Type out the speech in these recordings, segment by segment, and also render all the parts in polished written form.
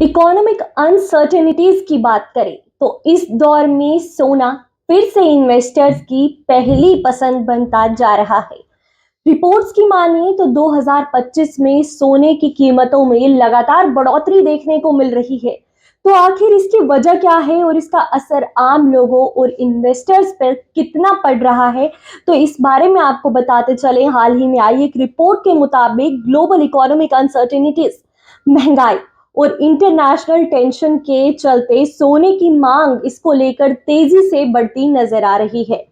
Economic uncertainties की बात करें तो इस दौर में सोना फिर से इन्वेस्टर्स की पहली पसंद बनता जा रहा है। रिपोर्ट्स की माने तो 2025 में सोने की कीमतों में लगातार बढ़ोतरी देखने को मिल रही है। तो आखिर इसकी वजह क्या है और इसका असर आम लोगों और इन्वेस्टर्स पर कितना पड़ रहा है, तो इस बारे में आपको बताते चले। हाल ही में आई एक रिपोर्ट के मुताबिक ग्लोबल इकोनॉमिक अनसर्टेनिटीज, महंगाई और इंटरनेशनल टेंशन के चलते सोने की मांग इसको लेकर तेजी से बढ़ती नजर आ रही है।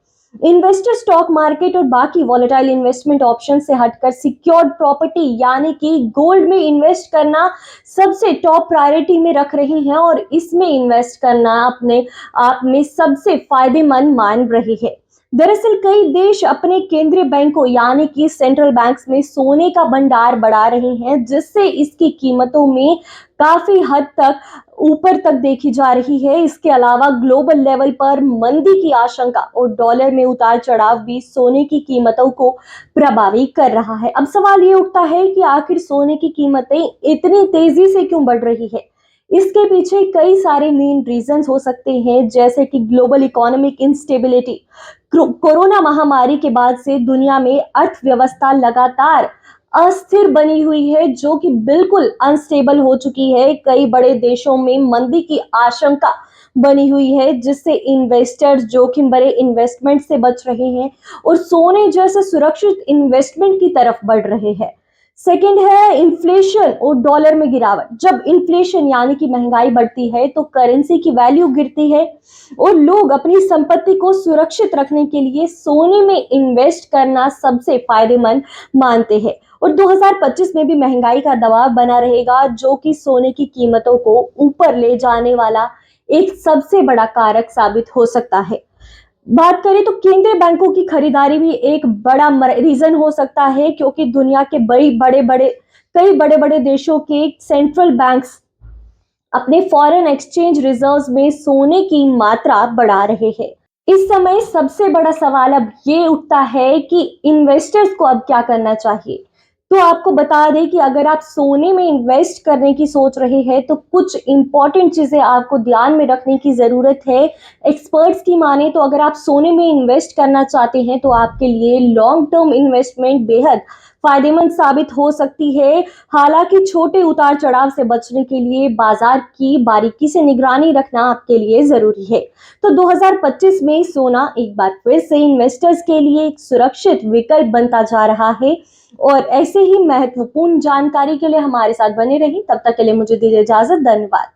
इन्वेस्टर स्टॉक मार्केट और बाकी वॉलेटाइल इन्वेस्टमेंट ऑप्शन से हटकर सिक्योर्ड प्रॉपर्टी यानी कि गोल्ड में इन्वेस्ट करना सबसे टॉप प्रायोरिटी में रख रही हैं और इसमें इन्वेस्ट करना अपने आप में सबसे फायदेमंद मान रही है। दरअसल कई देश अपने केंद्रीय बैंकों यानी कि सेंट्रल बैंक्स में सोने का भंडार बढ़ा रहे हैं, जिससे इसकी कीमतों में काफी हद तक ऊपर तक देखी जा रही है। इसके अलावा ग्लोबल लेवल पर मंदी की आशंका और डॉलर में उतार चढ़ाव भी सोने की कीमतों को प्रभावित कर रहा है। अब सवाल ये उठता है कि आखिर सोने की कीमतें इतनी तेजी से क्यों बढ़ रही है। इसके पीछे कई सारे मेन रीजंस हो सकते हैं, जैसे कि ग्लोबल इकोनॉमिक इंस्टेबिलिटी। कोरोना महामारी के बाद से दुनिया में अर्थव्यवस्था लगातार अस्थिर बनी हुई है, जो कि बिल्कुल अनस्टेबल हो चुकी है। कई बड़े देशों में मंदी की आशंका बनी हुई है, जिससे इन्वेस्टर्स जोखिम भरे इन्वेस्टमेंट से बच रहे हैं और सोने जैसे सुरक्षित इन्वेस्टमेंट की तरफ बढ़ रहे हैं। सेकंड है इन्फ्लेशन और डॉलर में गिरावट। जब इन्फ्लेशन यानी कि महंगाई बढ़ती है तो करेंसी की वैल्यू गिरती है और लोग अपनी संपत्ति को सुरक्षित रखने के लिए सोने में इन्वेस्ट करना सबसे फायदेमंद मानते हैं। और 2025 में भी महंगाई का दबाव बना रहेगा, जो कि सोने की कीमतों को ऊपर ले जाने वाला एक सबसे बड़ा कारक साबित हो सकता है। बात करें तो केंद्रीय बैंकों की खरीदारी भी एक बड़ा रीजन हो सकता है, क्योंकि दुनिया के कई बड़े बड़े देशों के सेंट्रल बैंक्स अपने फॉरेन एक्सचेंज रिजर्व्स में सोने की मात्रा बढ़ा रहे हैं। इस समय सबसे बड़ा सवाल अब ये उठता है कि इन्वेस्टर्स को अब क्या करना चाहिए। तो आपको बता दें कि अगर आप सोने में इन्वेस्ट करने की सोच रहे हैं तो कुछ इंपॉर्टेंट चीजें आपको ध्यान में रखने की जरूरत है। एक्सपर्ट्स की माने तो अगर आप सोने में इन्वेस्ट करना चाहते हैं तो आपके लिए लॉन्ग टर्म इन्वेस्टमेंट बेहद फायदेमंद साबित हो सकती है। हालांकि छोटे उतार चढ़ाव से बचने के लिए बाजार की बारीकी से निगरानी रखना आपके लिए जरूरी है। तो 2025 में सोना एक बार फिर से इन्वेस्टर्स के लिए एक सुरक्षित विकल्प बनता जा रहा है। और ऐसे ही महत्वपूर्ण जानकारी के लिए हमारे साथ बने रहिए। तब तक के लिए मुझे दीजिए इजाजत। धन्यवाद।